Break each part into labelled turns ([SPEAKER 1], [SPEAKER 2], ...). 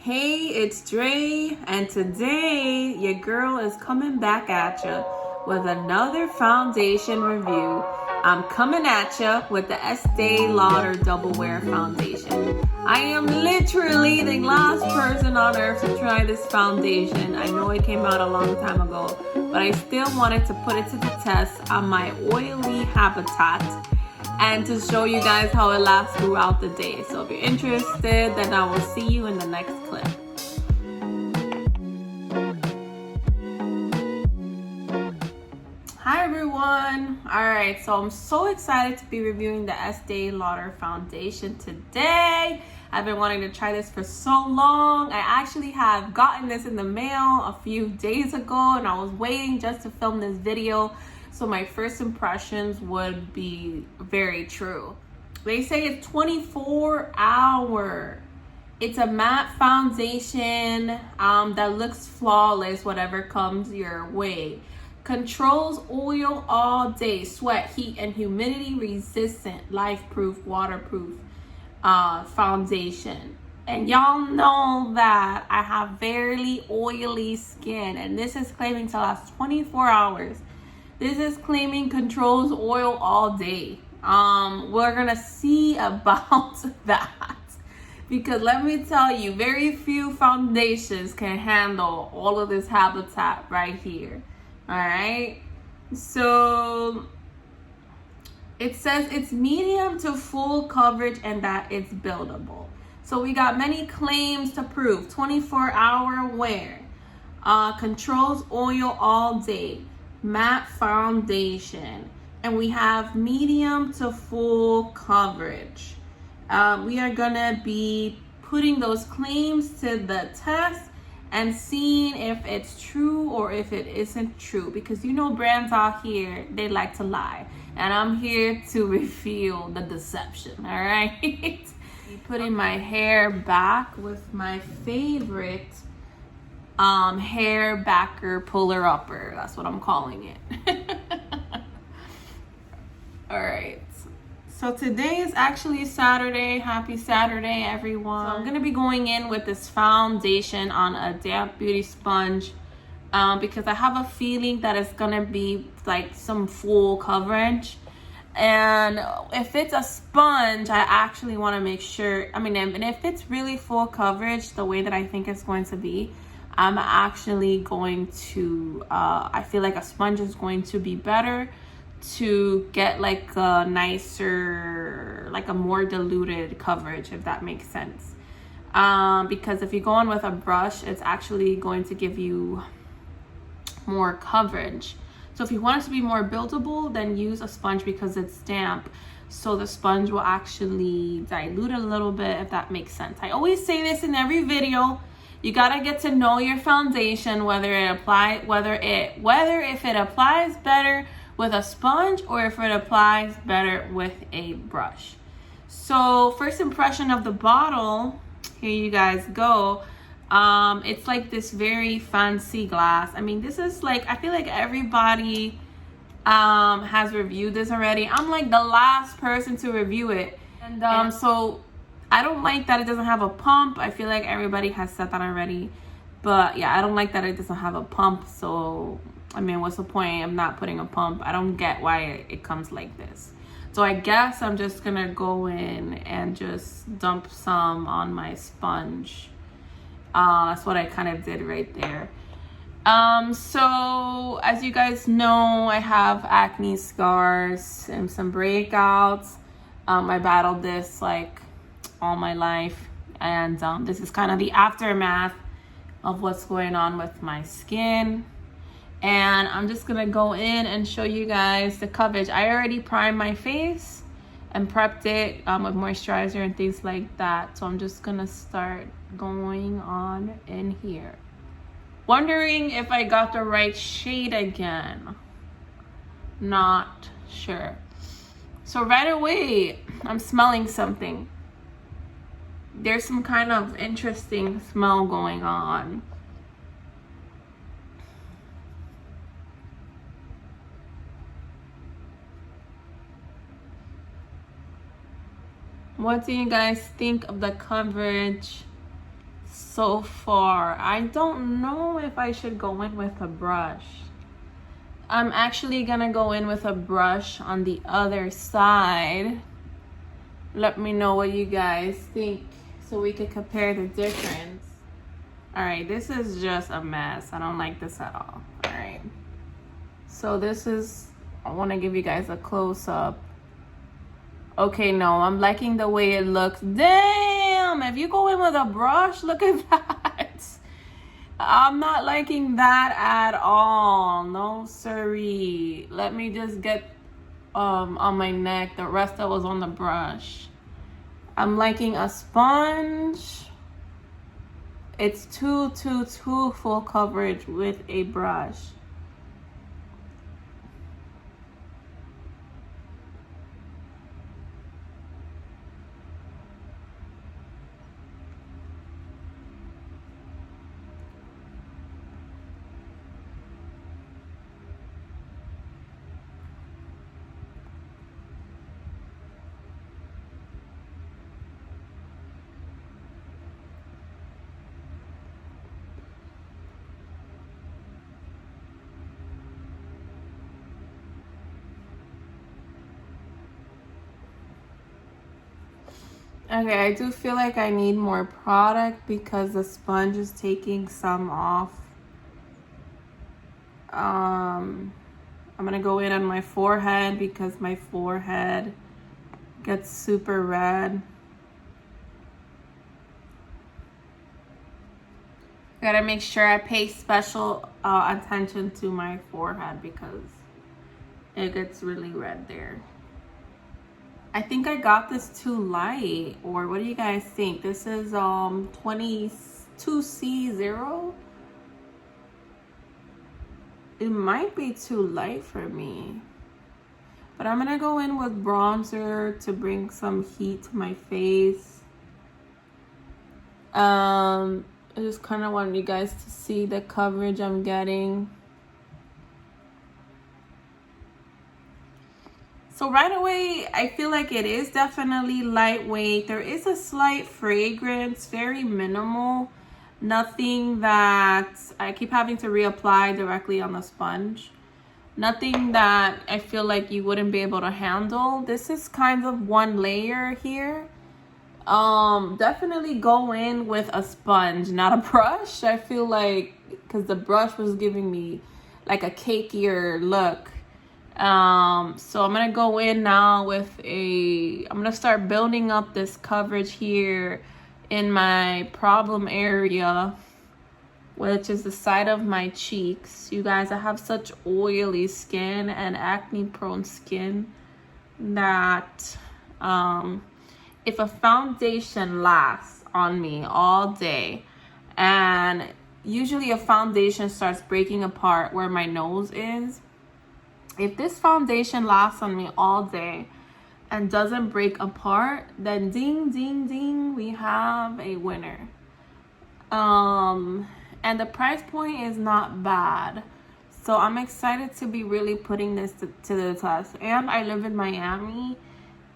[SPEAKER 1] Hey, it's Dre, and today your girl is coming back at you with another foundation review. I'm coming at you with the Estee Lauder Double Wear foundation. I am literally the last person on earth to try this foundation. I know it came out a long time ago, but I still wanted to put it to the test on my oily habitat and to show you guys how it lasts throughout the day. So if you're interested, then I will see you in the next clip. Hi everyone. Alright, so I'm so excited to be reviewing the Estee Lauder foundation today. I've been wanting to try this for so long. I actually have gotten this in the mail a few days ago and I was waiting just to film this video, so my first impressions would be very true. They say it's 24 hour. It's a matte foundation that looks flawless, whatever comes your way. Controls oil all day, sweat, heat, and humidity resistant, life proof, waterproof foundation. And y'all know that I have very oily skin, and this is claiming to last 24 hours. This is claiming controls oil all day. We're gonna see about that, because let me tell you, very few foundations can handle all of this habitat right here. All right, so it says it's medium to full coverage and that it's buildable. So we got many claims to prove. 24-hour wear, controls oil all day, matte foundation, and we have medium to full coverage. We are gonna be putting those claims to the test and seeing if it's true or if it isn't true, because you know brands out here, they like to lie, and I'm here to reveal the deception. All right. Putting my hair back with my favorite hair backer puller upper. That's what I'm calling it. All right, so today is actually Saturday. Happy Saturday, everyone. So I'm gonna be going in with this foundation on a damp beauty sponge because I have a feeling that it's gonna be like some full coverage. And if it's a sponge, I actually want to make sure, and if it's really full coverage the way that I think it's going to be, I'm actually going to, I feel like a sponge is going to be better to get like a nicer, like a more diluted coverage, if that makes sense. Because if you go on with a brush, it's actually going to give you more coverage. So if you want it to be more buildable, then use a sponge because it's damp. So the sponge will actually dilute a little bit, if that makes sense. I always say this in every video. You gotta get to know your foundation, whether if it applies better with a sponge or if it applies better with a brush. So first impression of the bottle, here you guys go. It's like this very fancy glass. This is like, I feel like everybody has reviewed this already. I'm like the last person to review it. And so I don't like that it doesn't have a pump. I feel like everybody has said that already. But yeah, I don't like that it doesn't have a pump. So, what's the point of not putting a pump? I don't get why it comes like this. So I guess I'm just gonna go in and just dump some on my sponge. That's what I kind of did right there. So as you guys know, I have acne scars and some breakouts. I battled this like all my life, and this is kind of the aftermath of what's going on with my skin. And I'm just gonna go in and show you guys the coverage. I already primed my face and prepped it with moisturizer and things like that. So I'm just gonna start going on in here. Wondering if I got the right shade again. Not sure. So right away, I'm smelling something. There's some kind of interesting smell going on. What do you guys think of the coverage so far. I don't know if I should go in with a brush. I'm actually gonna go in with a brush on the other side. Let me know what you guys think so we can compare the difference. All right, this is just a mess. I don't like this at all. All right, so this is, I want to give you guys a close-up. Okay, no, I'm liking the way it looks. Damn, if you go in with a brush, look at that. I'm not liking that at all. No siree. Let me just get on my neck. The rest that was on the brush. I'm liking a sponge. It's too full coverage with a brush. Okay, I do feel like I need more product because the sponge is taking some off. I'm gonna go in on my forehead because my forehead gets super red. Gotta make sure I pay special attention to my forehead because it gets really red there. I think I got this too light, or what do you guys think? This is 22C0. It might be too light for me, but I'm gonna go in with bronzer to bring some heat to my face. I just kind of wanted you guys to see the coverage I'm getting. So right away, I feel like it is definitely lightweight. There is a slight fragrance, very minimal. Nothing that I keep having to reapply directly on the sponge. Nothing that I feel like you wouldn't be able to handle. This is kind of one layer here. Definitely go in with a sponge, not a brush. I feel like, because the brush was giving me like a cakier look. So I'm gonna go in now with I'm gonna start building up this coverage here in my problem area, which is the side of my cheeks. You guys, I have such oily skin and acne prone skin that if a foundation lasts on me all day, and usually a foundation starts breaking apart where my nose is, if this foundation lasts on me all day and doesn't break apart, then ding, ding, ding, we have a winner. And the price point is not bad. So I'm excited to be really putting this to the test. And I live in Miami.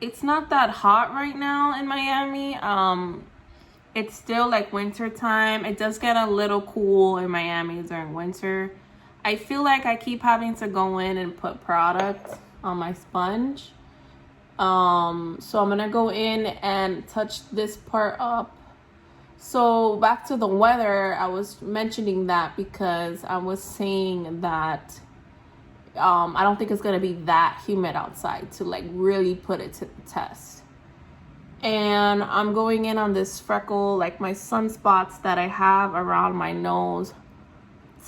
[SPEAKER 1] It's not that hot right now in Miami. It's still like winter time. It does get a little cool in Miami during winter. I feel like I keep having to go in and put product on my sponge. So I'm gonna go in and touch this part up. So back to the weather, I was mentioning that because I was saying that I don't think it's gonna be that humid outside to like really put it to the test. And I'm going in on this freckle, like my sunspots that I have around my nose,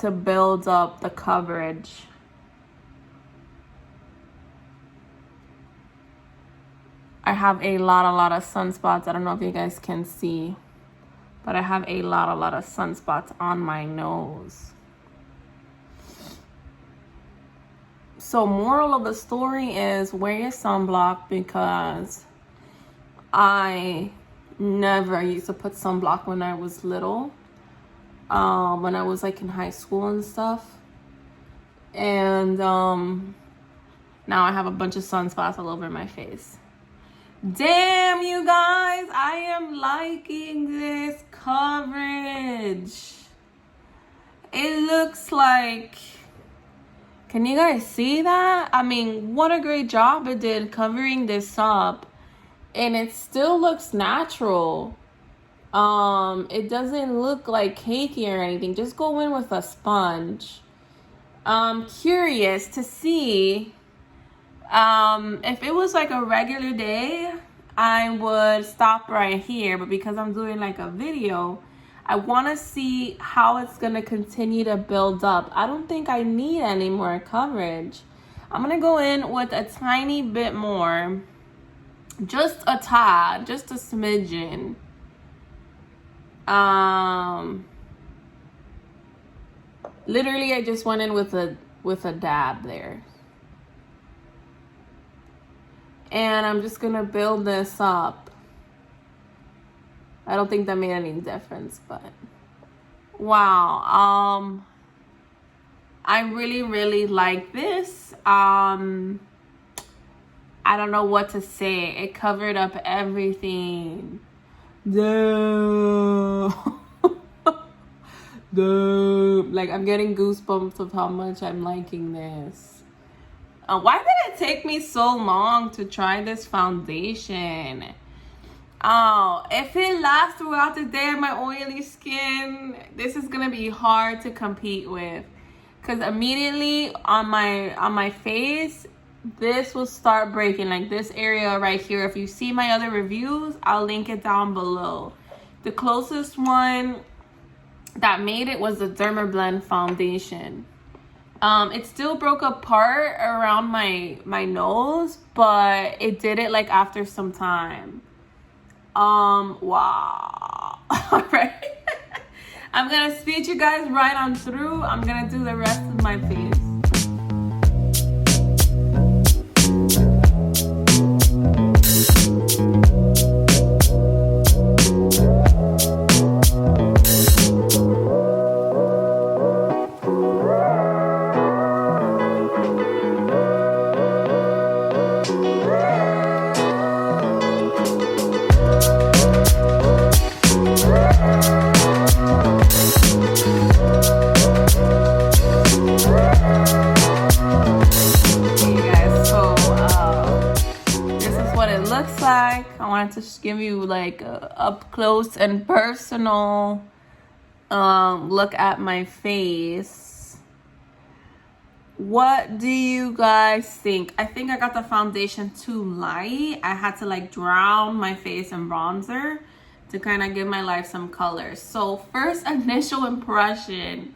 [SPEAKER 1] to build up the coverage. I have a lot of sunspots. I don't know if you guys can see, but I have a lot of sunspots on my nose. So moral of the story is wear your sunblock, because I never used to put sunblock when I was little. When I was like in high school and stuff. And now I have a bunch of sunspots all over my face. Damn, you guys, I am liking this coverage. coverage. It looks like, can you guys see that? I mean, what a great job it did covering this up. And it still looks natural. It doesn't look like cakey or anything. Just go in with a sponge. I'm curious to see if it was like a regular day, I would stop right here. But because I'm doing like a video, I want to see how it's going to continue to build up. I don't think I need any more coverage. I'm going to go in with a tiny bit more. Just a tad, just a smidgen. Literally, I just went in with a dab there. And I'm just gonna build this up. I don't think that made any difference, but wow. I really like this. I don't know what to say. It covered up everything. Damn. Like, I'm getting goosebumps of how much I'm liking this. Why did it take me so long to try this foundation? Oh, if it lasts throughout the day on my oily skin, this is gonna be hard to compete with. Because immediately on my face, this will start breaking, like this area right here. If you see my other reviews, I'll link it down below. The closest one that made it was the Dermablend foundation. It still broke apart around my nose, but it did it like after some time. Wow. All right. I'm gonna speed you guys right on through. I'm gonna do the rest of my face. Like, I wanted to just give you like a up close and personal look at my face. What do you guys think? I think I got the foundation too light. I had to like drown my face in bronzer to kind of give my life some color. So first initial impression,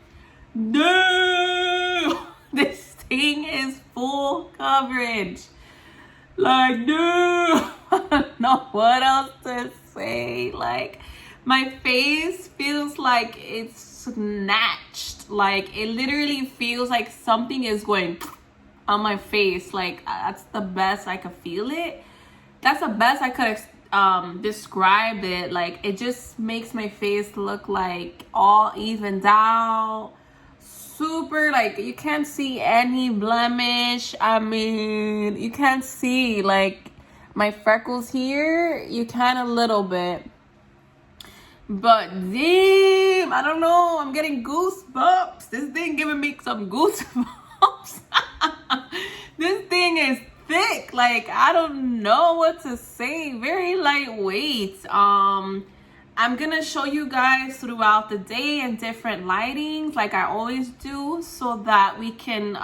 [SPEAKER 1] no, this thing is full coverage. Like, no, I don't know what else to say. Like, my face feels like it's snatched. Like, it literally feels like something is going on my face. Like, that's the best I could feel it. That's the best I could describe it. Like, it just makes my face look like all evened out. Super, like, you can't see any blemish. I mean, you can't see like my freckles here. You can a little bit, but damn, I don't know, I'm getting goosebumps. This thing giving me some goosebumps. This thing is thick. Like, I don't know what to say. Very lightweight. I'm gonna show you guys throughout the day in different lightings like I always do, so that we can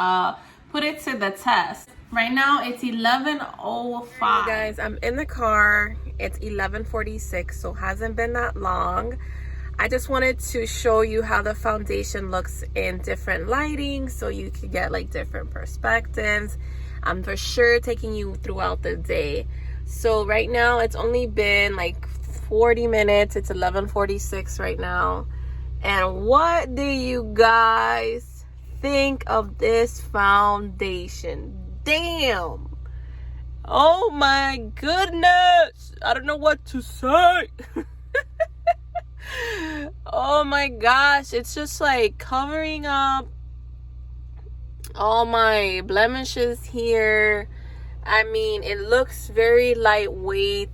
[SPEAKER 1] put it to the test. Right now it's 11:05. Hey guys, I'm in the car. It's 11:46, so hasn't been that long. I just wanted to show you how the foundation looks in different lighting so you can get like different perspectives. I'm for sure taking you throughout the day. So right now it's only been like 40 minutes. It's 11:46 right now. And what do you guys think of this foundation? Damn. Oh my goodness. I don't know what to say. Oh my gosh. It's just like covering up all my blemishes here. I mean, it looks very lightweight.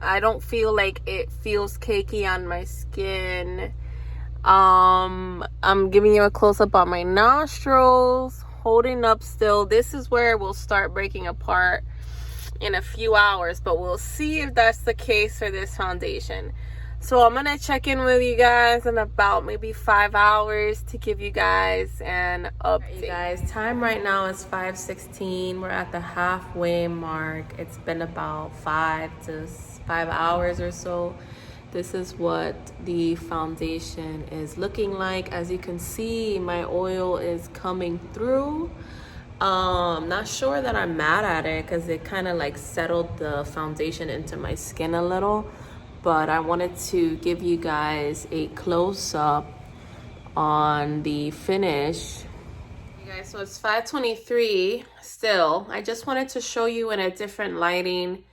[SPEAKER 1] I don't feel like it feels cakey on my skin. I'm giving you a close-up on my nostrils, holding up still. This is where it will start breaking apart in a few hours, but we'll see if that's the case for this foundation. So I'm gonna check in with you guys in about maybe 5 hours to give you guys an update. You guys, time right now is 5:16. We're at the halfway mark. It's been about 5 hours or so. This is what the foundation is looking like. As you can see, my oil is coming through. Not sure that I'm mad at it because it kind of like settled the foundation into my skin a little, but I wanted to give you guys a close-up on the finish. You guys, so it's 5:23 still. I just wanted to show you in a different lighting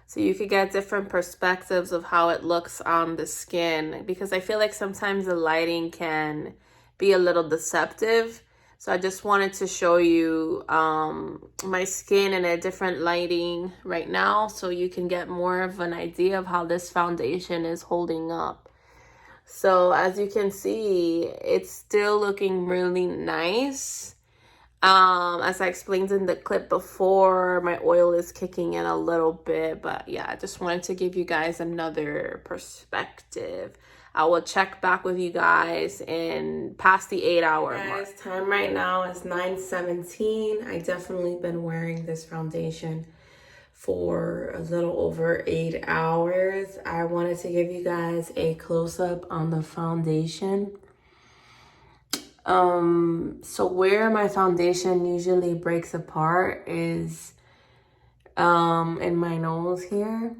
[SPEAKER 1] so you could get different perspectives of how it looks on the skin, because I feel like sometimes the lighting can be a little deceptive. So I just wanted to show you my skin in a different lighting right now so you can get more of an idea of how this foundation is holding up. So as you can see, it's still looking really nice. As I explained in the clip before, my oil is kicking in a little bit, but yeah, I just wanted to give you guys another perspective. I will check back with you guys in past the 8-hour mark. Time right now is 9:17. I definitely been wearing this foundation for a little over 8 hours. I wanted to give you guys a close-up on the foundation. So where my foundation usually breaks apart is in my nose here.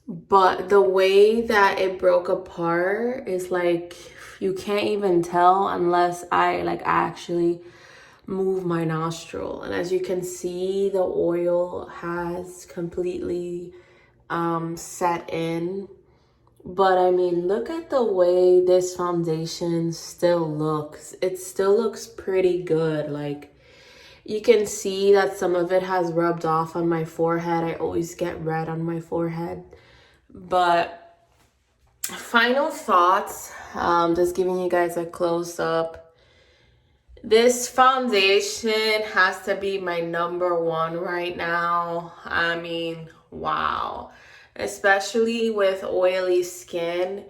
[SPEAKER 1] But the way that it broke apart is like you can't even tell unless I like actually move my nostril. And as you can see, the oil has completely set in. But I mean, look at the way this foundation still looks. It still looks pretty good. Like, you can see that some of it has rubbed off on my forehead. I always get red on my forehead. But final thoughts, just giving you guys a close-up. This foundation has to be my #1 right now. I mean, wow. Especially with oily skin.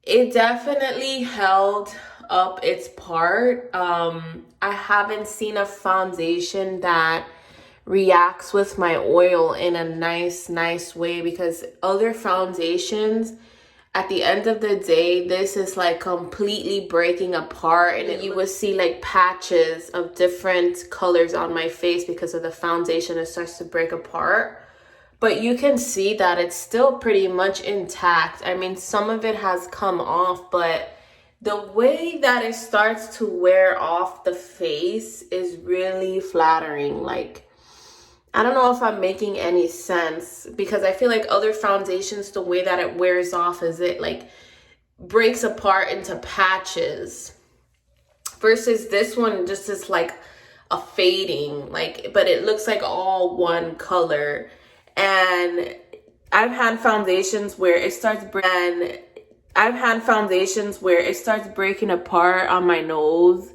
[SPEAKER 1] It definitely held up its part. I haven't seen a foundation that reacts with my oil in a nice way, because other foundations, at the end of the day, this is like completely breaking apart, and you would see like patches of different colors on my face because of the foundation. It starts to break apart. But you can see that it's still pretty much intact. I mean, some of it has come off, but the way that it starts to wear off the face is really flattering. Like, I don't know if I'm making any sense, because I feel like other foundations, the way that it wears off is it like breaks apart into patches, versus this one just is like a fading, like, but it looks like all one color. And I've had foundations where it starts breaking apart on my nose,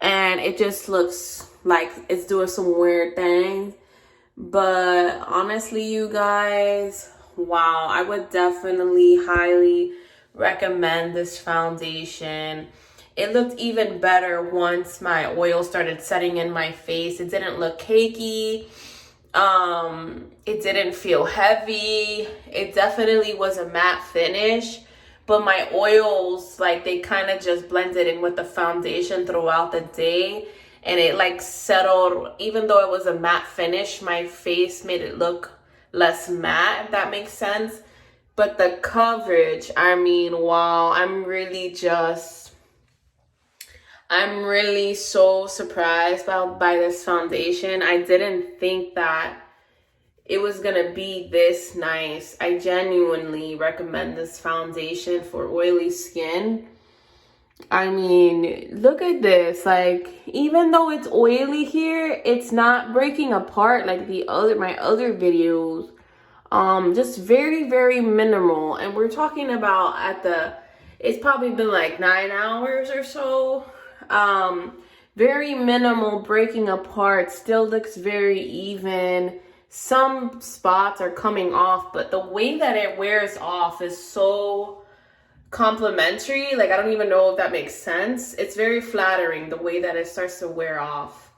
[SPEAKER 1] and it just looks like it's doing some weird things. But honestly, you guys, wow, I would definitely highly recommend this foundation. It looked even better once my oil started setting in my face. It didn't look cakey. It didn't feel heavy. It definitely was a matte finish, but my oils, like, they kind of just blended in with the foundation throughout the day, and it like settled. Even though it was a matte finish, my face made it look less matte, if that makes sense. But the coverage, I mean, wow, I'm really so surprised by this foundation. I didn't think that it was gonna be this nice. I genuinely recommend this foundation for oily skin. I mean, look at this. Like, even though it's oily here, it's not breaking apart like my other videos. Just very minimal. And we're talking about at the It's probably been like 9 hours or so. Very minimal breaking apart, still looks very even. Some spots are coming off, but the way that it wears off is so complimentary. Like, I don't even know if that makes sense. It's very flattering the way that it starts to wear off.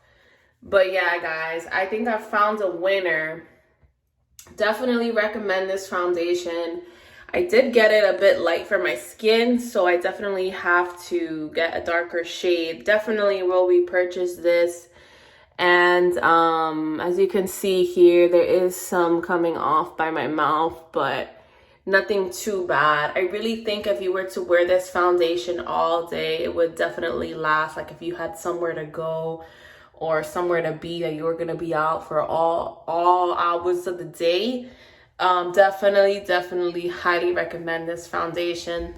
[SPEAKER 1] But yeah, guys, I think I found a winner. Definitely recommend this foundation. I did get it a bit light for my skin, so I definitely have to get a darker shade. Definitely will repurchase this. And as you can see here, there is some coming off by my mouth, but nothing too bad. I really think if you were to wear this foundation all day, it would definitely last. Like if you had somewhere to go or somewhere to be, that you were gonna be out for all hours of the day, definitely highly recommend this foundation.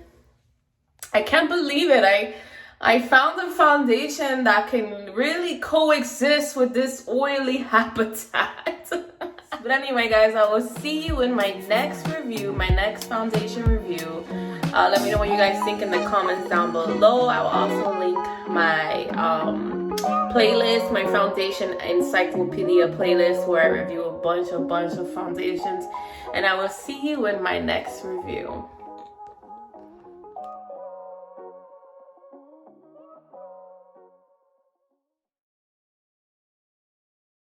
[SPEAKER 1] I can't believe it. I found a foundation that can really coexist with this oily habitat. But anyway, guys, I will see you in my next review, my next foundation review. Let me know what you guys think in the comments down below. I will also link my playlist, my foundation encyclopedia playlist, where I review a bunch of foundations. And I will see you in my next review.